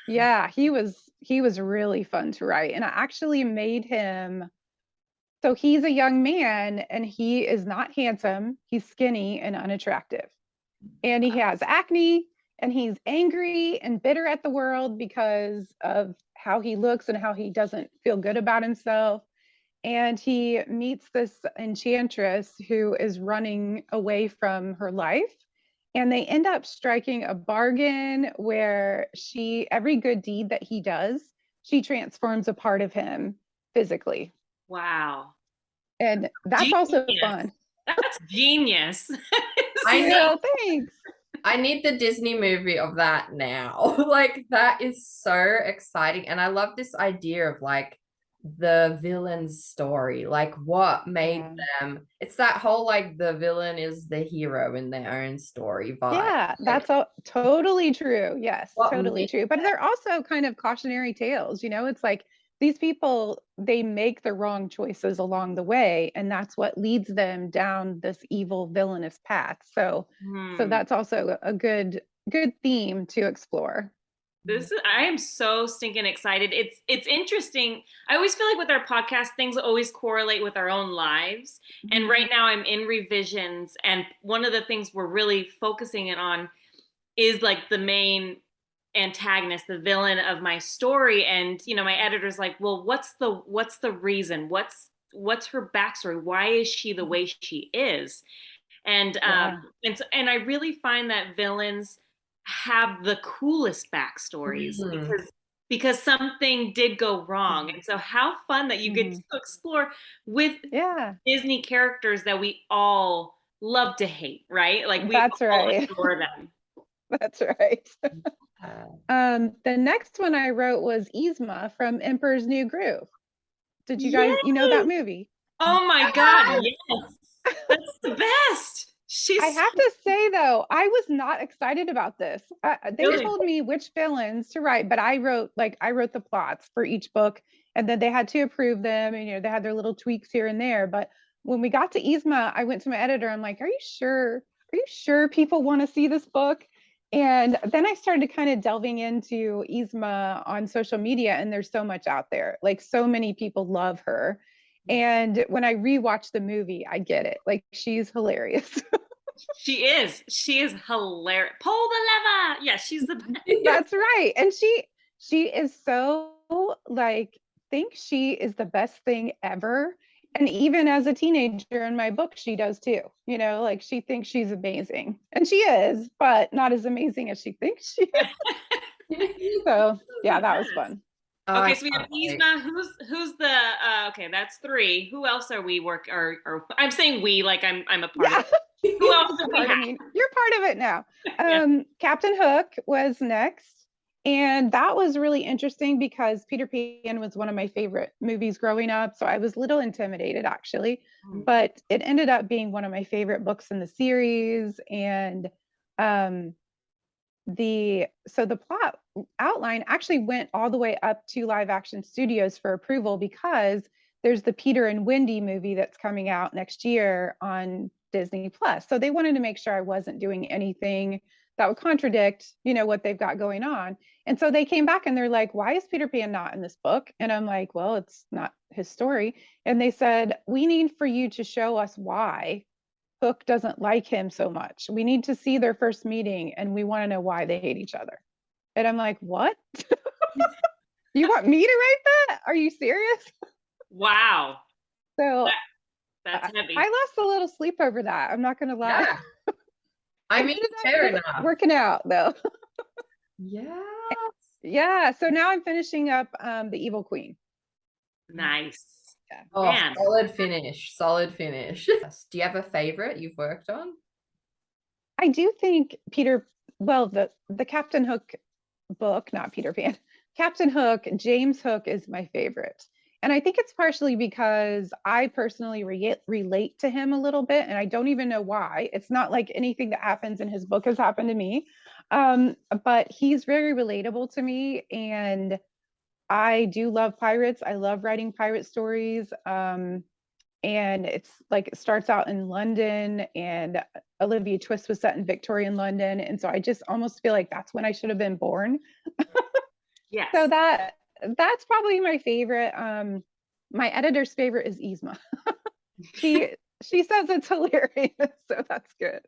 Yeah, he was really fun to write. And I actually made him, so he's a young man and he is not handsome. He's skinny and unattractive. And he has acne and he's angry and bitter at the world because of how he looks and how he doesn't feel good about himself. And he meets this enchantress who is running away from her life. And they end up striking a bargain where every good deed that he does, she transforms a part of him physically. Wow. And that's also fun. That's genius. I know, thanks. I need the Disney movie of that now. Like, that is so exciting. And I love this idea of like the villain's story, like what made them. It's that whole like the villain is the hero in their own story vibe. Yeah, that's all totally true. Yes, totally true. But they're also kind of cautionary tales, you know. It's like these people, they make the wrong choices along the way, and that's what leads them down this evil villainous path. So that's also a good theme to explore. I am so stinking excited. It's interesting. I always feel like with our podcast, things always correlate with our own lives. And right now I'm in revisions. And one of the things we're really focusing it on is like the main antagonist, the villain of my story. And, you know, my editor's like, well, what's the reason? What's her backstory? Why is she the way she is? And and I really find that villains have the coolest backstories because something did go wrong. And so how fun that you get to explore with Disney characters that we all love to hate, right? Like we all adore them. That's right. The next one I wrote was Yzma from Emperor's New Groove. Did you guys, you know that movie? Oh my God, yes. That's the best. I have to say though, I was not excited about this. They told me which villains to write, but I wrote the plots for each book, and then they had to approve them, and you know they had their little tweaks here and there. But when we got to Yzma, I went to my editor. I'm like, "Are you sure? Are you sure people want to see this book?" And then I started kind of delving into Yzma on social media, and there's so much out there. Like so many people love her. And when I rewatched the movie, I get it. Like she's hilarious. She is hilarious. Pull the lever. Yeah, she's the best. That's right. And she is so like, thinks she is the best thing ever. And even as a teenager in my book, she does too. You know, like she thinks she's amazing. And she is, but not as amazing as she thinks she is. So yeah, that was fun. Okay, so we have Yzma. Who's the okay, that's 3. Who else are we or I'm saying we like I'm a part of it. Who else do we have? You're part of it now. Captain Hook was next. And that was really interesting because Peter Pan was one of my favorite movies growing up. So I was a little intimidated actually, but it ended up being one of my favorite books in the series. And the plot outline actually went all the way up to Live Action Studios for approval because there's the Peter and Wendy movie that's coming out next year on Disney Plus. So they wanted to make sure I wasn't doing anything that would contradict, what they've got going on. And so they came back and they're like, why is Peter Pan not in this book? And I'm like, well, it's not his story. And they said, we need for you to show us why Hook doesn't like him so much. We need to see their first meeting and we want to know why they hate each other. And I'm like, what? You want me to write that? Are you serious? Wow. So that's heavy. I lost a little sleep over that. I'm not going to lie. Yeah. I mean, fair enough. Working out though. Yeah. Yeah. So now I'm finishing up The Evil Queen. Nice. Yeah. Oh, Man. solid finish. Do you have a favorite you've worked on? I do think the Captain Hook book, not Peter Pan, Captain Hook, James Hook is my favorite. And I think it's partially because I personally relate to him a little bit, and I don't even know why. It's not like anything that happens in his book has happened to me, but he's very relatable to me, and I do love pirates. I love writing pirate stories, and it's like it starts out in London, and Olivia Twist was set in Victorian London, and so I just almost feel like that's when I should have been born. Yes. So that's probably my favorite. My editor's favorite is Yzma. She says it's hilarious, so that's good.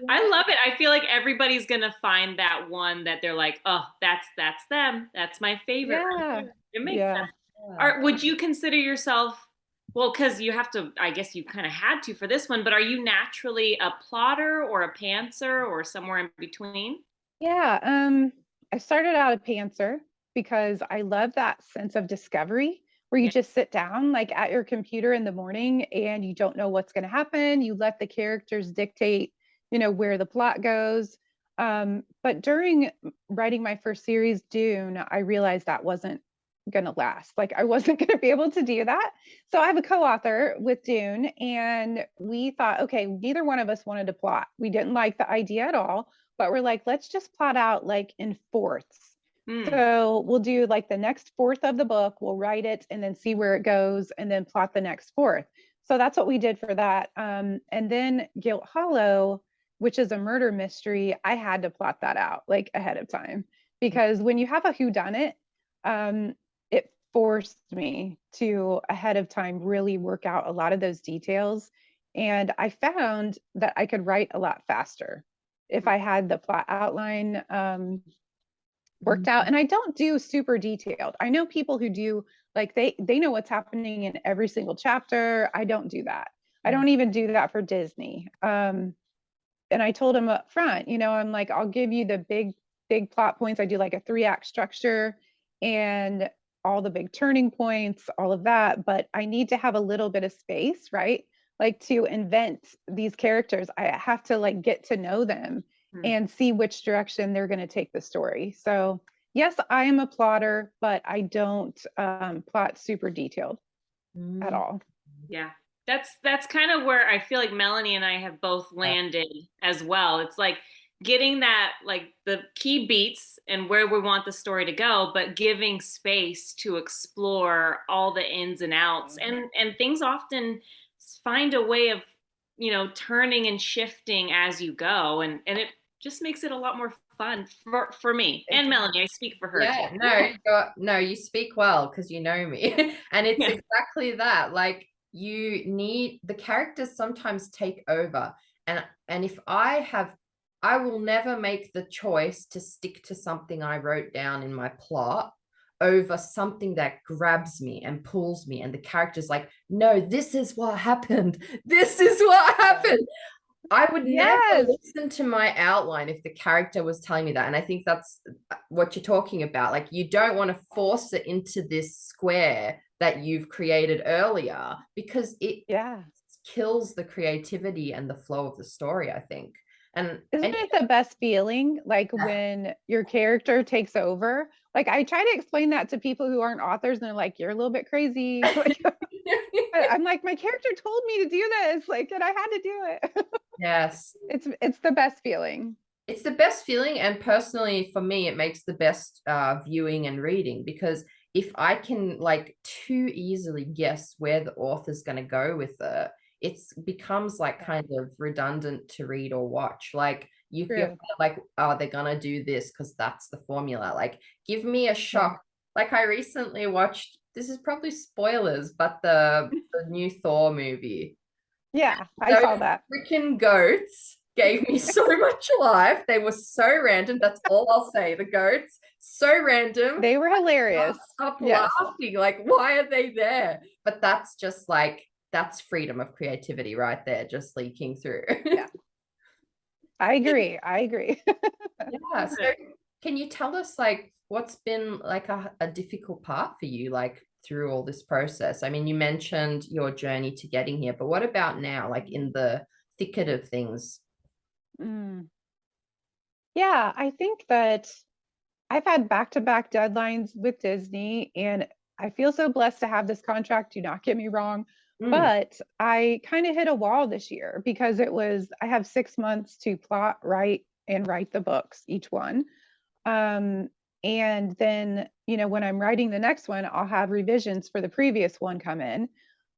I love it. I feel like everybody's gonna find that one that they're like, oh, that's them. That's my favorite. Yeah. It makes sense. Or would you consider yourself, well, because you have to, I guess you kind of had to for this one, but are you naturally a plotter or a pantser or somewhere in between? Yeah. I started out a pantser because I love that sense of discovery where you just sit down like at your computer in the morning and you don't know what's going to happen. You let the characters dictate, where the plot goes. But during writing my first series, Dune, I realized that wasn't going to last. Like I wasn't going to be able to do that. So I have a co-author with Dune, and we thought, okay, neither one of us wanted to plot. We didn't like the idea at all, but we're like, let's just plot out like in fourths. So we'll do like the next fourth of the book, we'll write it and then see where it goes and then plot the next fourth. So that's what we did for that. And then Guilt Hollow, which is a murder mystery, I had to plot that out like ahead of time, because when you have a whodunit, it forced me to ahead of time really work out a lot of those details. And I found that I could write a lot faster if I had the plot outline worked out. And I don't do super detailed. I know people who do, like they know what's happening in every single chapter. I don't do that. I don't even do that for Disney. And I told him up front, I'm like, I'll give you the big plot points. I do like a 3-act structure and all the big turning points, all of that, but I need to have a little bit of space, right? Like to invent these characters, I have to like get to know them and see which direction they're going to take the story. So yes, I am a plotter, but I don't plot super detailed at all. Yeah, that's kind of where I feel like Melanie and I have both landed as well. It's like getting that, like the key beats and where we want the story to go, but giving space to explore all the ins and outs. And things often find a way of, turning and shifting as you go. And it just makes it a lot more fun for me and Melanie. I speak for her. Yeah, no, you speak well because you know me. And it's exactly that. Like the characters sometimes take over. And if I will never make the choice to stick to something I wrote down in my plot over something that grabs me and pulls me. And the character's like, no, this is what happened. This is what happened. I would never listen to my outline if the character was telling me that. And I think that's what you're talking about. Like, you don't want to force it into this square that you've created earlier, because it kills the creativity and the flow of the story, I think. And isn't it the best feeling, like when your character takes over? Like I try to explain that to people who aren't authors, and they're like, "You're a little bit crazy." I'm like, my character told me to do this, like, and I had to do it. Yes, it's the best feeling. It's the best feeling, and personally for me, it makes the best viewing and reading, because if I can like too easily guess where the author's going to go with it, it becomes like kind of redundant to read or watch. Like you're True. like, oh, they're gonna do this because that's the formula. Like, give me a shock. Like I recently watched, this is probably spoilers, but the new Thor movie. Yeah, I Those saw that. freaking goats gave me so much life. They were so random. That's all I'll say. The goats, so random. They were hilarious. Stop Yes. laughing. Like, why are they there? But that's just like, that's freedom of creativity right there, just leaking through. Yeah. I agree. I agree. Yeah. So can you tell us like what's been like a difficult part for you, like through all this process? I mean, you mentioned your journey to getting here, but what about now, like in the thicket of things? Mm. Yeah, I think that I've had back-to-back deadlines with Disney, and I feel so blessed to have this contract. Do not get me wrong. Mm. But I kind of hit a wall this year because I have 6 months to plot, write, and write the books, each one. Um, and then, when I'm writing the next one, I'll have revisions for the previous one come in.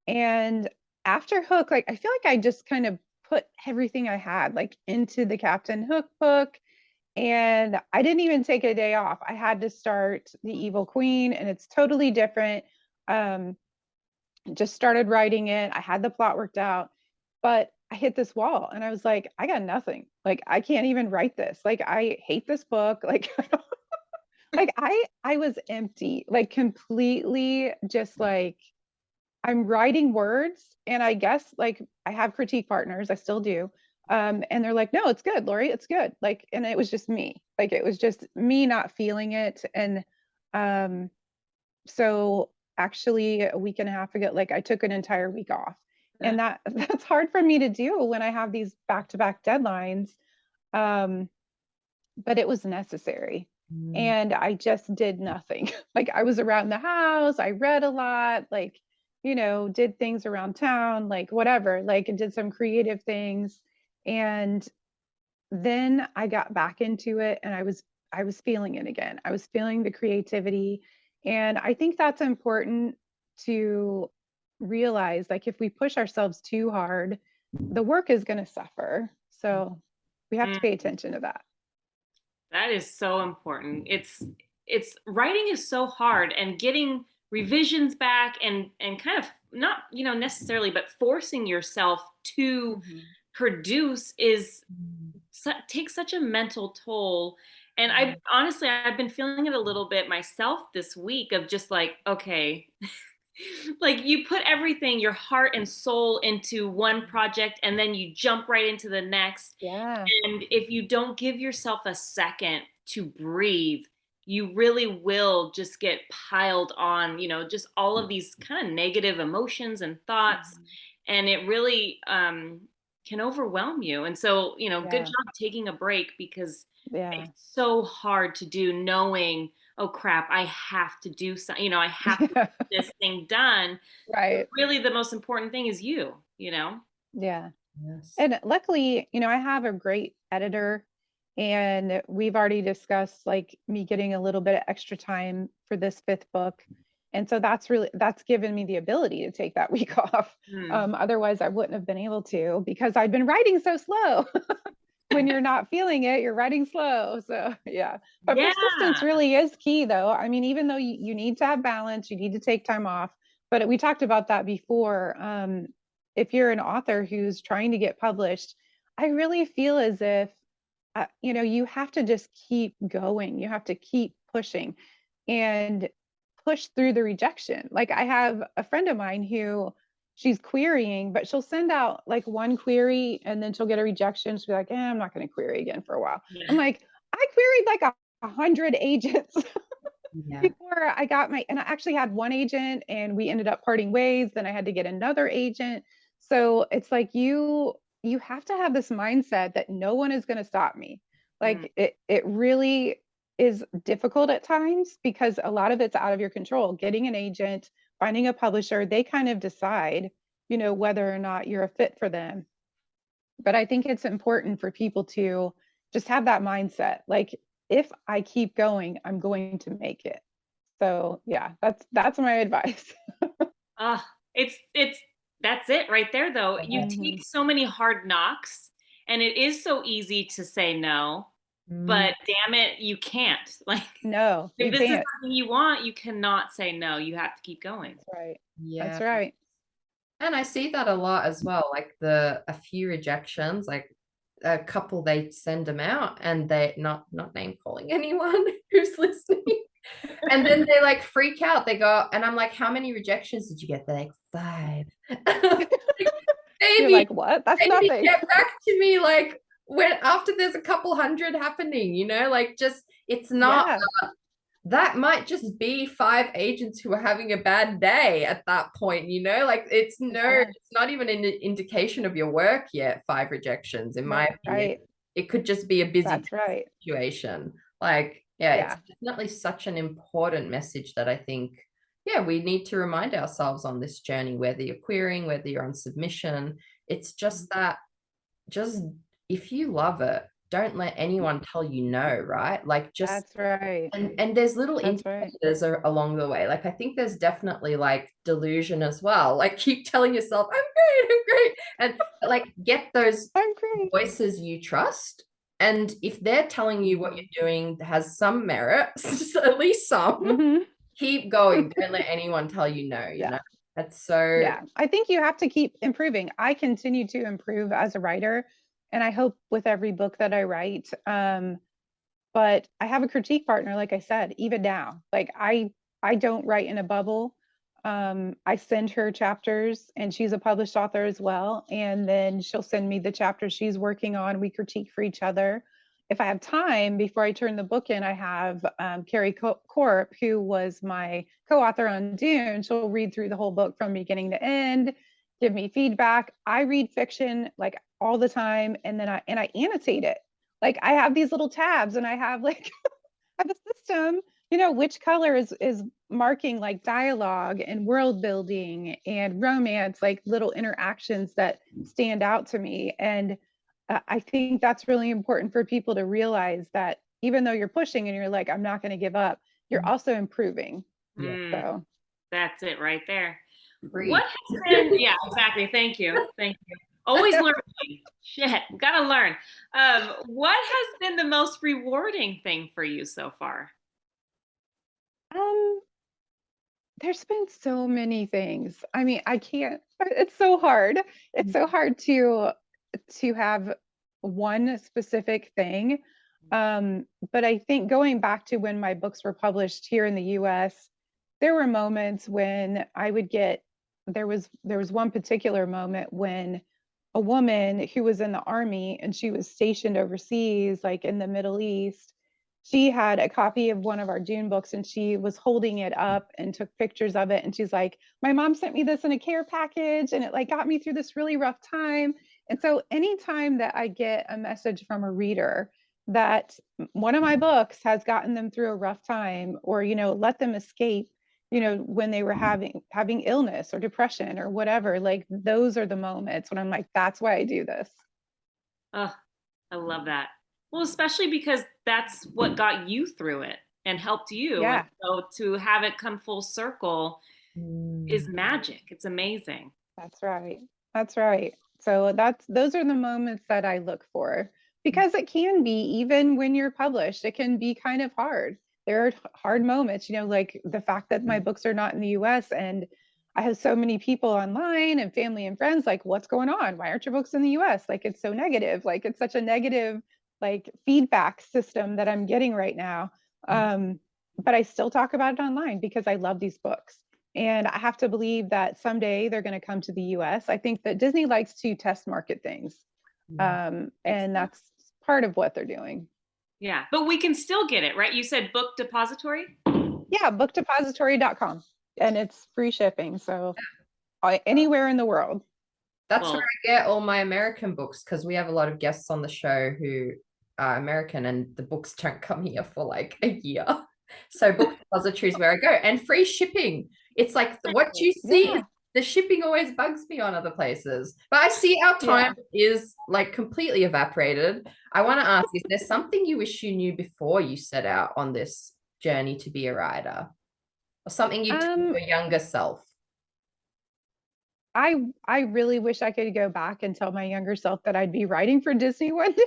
And after Hook, like I feel like I just kind of put everything I had like into the Captain Hook book. And I didn't even take a day off. I had to start The Evil Queen, and it's totally different. Um, just started writing it. I had the plot worked out, but I hit this wall and I was like, I got nothing. Like, I can't even write this. Like, I hate this book. Like, I was empty, like completely just like I'm writing words. And I guess like I have critique partners, I still do. And they're like, no, it's good, Lorie, it's good. Like, and it was just me. Like, it was just me not feeling it. And um, so actually a week and a half ago, like I took an entire week off. And that's hard for me to do when I have these back-to-back deadlines. Um, but it was necessary. Mm. And I just did nothing. Like I was around the house, I read a lot, like, did things around town, like whatever, like and did some creative things. And then I got back into it and I was feeling it again. I was feeling the creativity. And I think that's important to realize, like if we push ourselves too hard, the work is going to suffer. So we have to pay attention to that. That is so important. It's writing is so hard, and getting revisions back and kind of not, necessarily, but forcing yourself to produce takes such a mental toll. And I honestly, I've been feeling it a little bit myself this week of just like, okay, like you put everything, your heart and soul into one project, and then you jump right into the next. Yeah. And if you don't give yourself a second to breathe, you really will just get piled on, just all of these kind of negative emotions and thoughts. And it really can overwhelm you. And so, good job taking a break, because Yeah. it's so hard to do, knowing, oh crap, I have to do something, I have to get this thing done. Right. But really, the most important thing is you. Yeah. Yes. And luckily, I have a great editor, and we've already discussed like me getting a little bit of extra time for this fifth book. And so that's given me the ability to take that week off. Otherwise I wouldn't have been able to, because I'd been writing so slow. When you're not feeling it, you're writing slow. So yeah, but Yeah. persistence really is key though. I mean, even though you need to have balance, you need to take time off, but we talked about that before. If you're an author who's trying to get published, I really feel as if, you have to just keep going. You have to keep pushing and push through the rejection. Like I have a friend of mine who she's querying, but she'll send out like one query and then she'll get a rejection. She'll be like, I'm not going to query again for a while. Yeah. I'm like, I queried like 100 agents before I got and I actually had one agent and we ended up parting ways. Then I had to get another agent. So it's like you have to have this mindset that no one is going to stop me. Like it really is difficult at times because a lot of it's out of your control. Getting an agent, finding a publisher, they kind of decide, whether or not you're a fit for them. But I think it's important for people to just have that mindset. Like, if I keep going, I'm going to make it. So yeah, that's my advice. Uh, it's that's it right there though. You Mhm. take so many hard knocks and it is so easy to say no, Mm. but damn it, you can't. Like No, if you this is can't. something you want, you cannot say no. You have to keep going. That's right. Yeah. That's right. And I see that a lot as well. Like a few rejections, like a couple, they send them out and they not name calling anyone who's listening. And then they like freak out. They go, and I'm like, how many rejections did you get? They're like, 5. You're Maybe, like, what? That's maybe nothing. get back to me like when after there's a couple hundred happening, like just it's not Yeah. that might just be 5 agents who are having a bad day at that point, like it's Yeah. not even an indication of your work yet, 5 rejections, in my That's opinion. right. It could just be a busy That's right. situation. Like, yeah, it's Yeah. definitely such an important message that I think, yeah, we need to remind ourselves on this journey, whether you're querying, whether you're on submission. It's just that, just if you love it, don't let anyone tell you no, right? Like just That's right. and there's little That's right. indicators along the way. Like I think there's definitely like delusion as well. Like keep telling yourself, I'm great, and like get those I'm great. voices you trust. And if they're telling you what you're doing has some merit, at least some, Mm-hmm. keep going. Don't let anyone tell you no, Yeah. That's so Yeah. I think you have to keep improving. I continue to improve as a writer, and I hope with every book that I write. But I have a critique partner, like I said, even now. Like I don't write in a bubble. I send her chapters, and she's a published author as well. And then she'll send me the chapters she's working on. We critique for each other. If I have time before I turn the book in, I have Carrie Corp, who was my co-author on Dune. She'll read through the whole book from beginning to end, give me feedback. I read fiction like all the time, and then I annotate it. Like I have these little tabs, and I have like I have a system, which color is marking like dialogue and world building and romance, like little interactions that stand out to me. And I think that's really important for people to realize that even though you're pushing and you're like, I'm not going to give up, you're also improving. yeah. So That's it right there. Preach. What has been, yeah, exactly. Thank you. Thank you. Always learning. Shit, gotta learn. What has been the most rewarding thing for you so far? um there's been so many things. I mean, I can't, it's so hard. It's so hard to have one specific thing. But I think going back to when my books were published here in the US, there were moments when I would get there was one particular moment when a woman who was in the army and she was stationed overseas, like in the Middle East, she had a copy of one of our Dune books and she was holding it up and took pictures of it. And she's like, my mom sent me this in a care package and it like got me through this really rough time. And so anytime that I get a message from a reader that one of my books has gotten them through a rough time, or, let them escape, when they were having illness or depression or whatever, like those are the moments when I'm like, that's why I do this. Oh, I love that. Well, especially because that's what got you through it and helped you. And Yeah. so to have it come full circle is Mm. magic. It's amazing. That's right. That's right. So those are the moments that I look for, because it can be, even when you're published, it can be kind of hard. There are hard moments, like the fact that my books are not in the US and I have so many people online and family and friends like, what's going on? Why aren't your books in the US? Like it's so negative. Like it's such a negative like feedback system that I'm getting right now. But I still talk about it online because I love these books. And I have to believe that someday they're going to come to the US. I think that Disney likes to test market things. Yeah. And that's part of what they're doing. Yeah. But we can still get it, right? You said book depository? Yeah, bookdepository.com. And it's free shipping. So anywhere in the world. That's Well, where I get all my American books, because we have a lot of guests on the show who are American and the books don't come here for like a year. So book depository is where I go, and free shipping. It's like what you see, Yeah. the shipping always bugs me on other places. But I see our time is like completely evaporated. I want to ask, is there something you wish you knew before you set out on this journey to be a writer? or something you told your younger self? I really wish I could go back and tell my younger self that I'd be writing for Disney one day.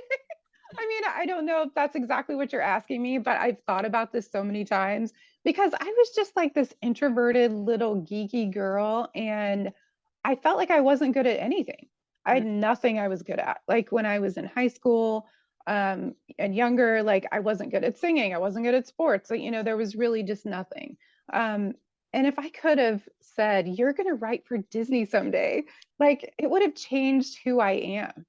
I mean, I don't know if that's exactly what you're asking me, but I've thought about this so many times because I was just like this introverted little geeky girl, and I felt like I wasn't good at anything. I had nothing I was good at. Like when I was in high school, and younger, like I wasn't good at singing, I wasn't good at sports. Like, there was really just nothing. Um, and if I could have said, "You're going to write for Disney someday," like it would have changed who I am.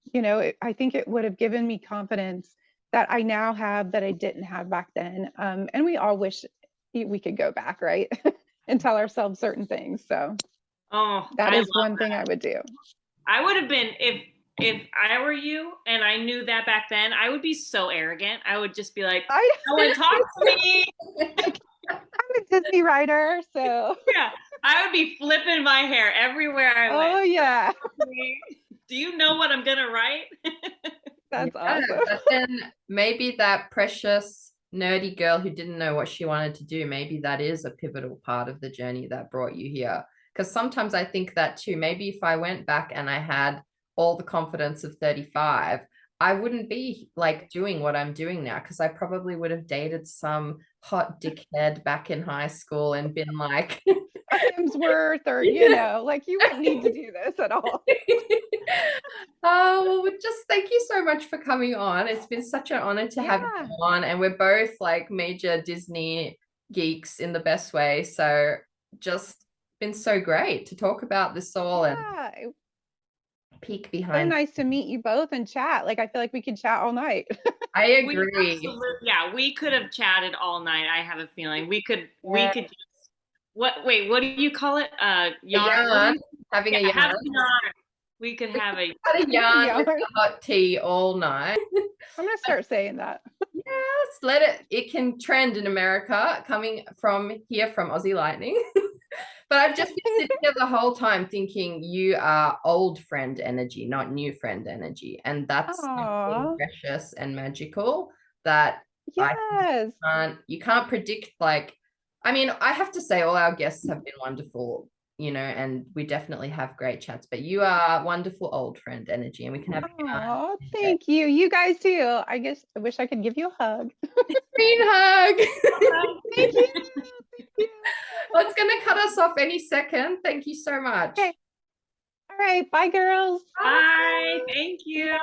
I think it would have given me confidence that I now have that I didn't have back then. And we all wish we could go back, right? And tell ourselves certain things. So that is one thing I would do. I would have been, if I were you and I knew that back then, I would be so arrogant. I would just be like, no one talk to me. I'm a Disney writer, so yeah, I would be flipping my hair everywhere I went. Oh yeah. Do you know what I'm gonna write? That's awesome. But then maybe that precious nerdy girl who didn't know what she wanted to do, maybe that is a pivotal part of the journey that brought you here. Because sometimes I think that too. Maybe if I went back and I had all the confidence of 35, I wouldn't be like doing what I'm doing now, because I probably would have dated some hot dickhead back in high school and been like Hemsworth, or like you wouldn't need to do this at all. Oh, well, just thank you so much for coming on. It's been such an honor to have you on, and we're both like major Disney geeks in the best way. So just been so great to talk about this all and peek behind. So nice to meet you both and chat. Like I feel like we could chat all night. I agree. We could have chatted all night. I have a feeling we could just what do you call it? Yarn. Having a yarn. We could have a yarn with hot tea all night. I'm gonna start saying that. Yes, it can trend in America, coming from here from Aussie Lightning. But I've just been sitting here the whole time thinking you are old friend energy, not new friend energy. And that's something precious and magical that you can't predict. Like, I mean, I have to say all our guests have been wonderful, and we definitely have great chats, but you are wonderful old friend energy, and we can have thank you. You guys too. I guess I wish I could give you a hug. Green hug. Thank you. Well, it's going to cut us off any second. Thank you so much. Okay. All right. Bye, girls. Bye. Thank you.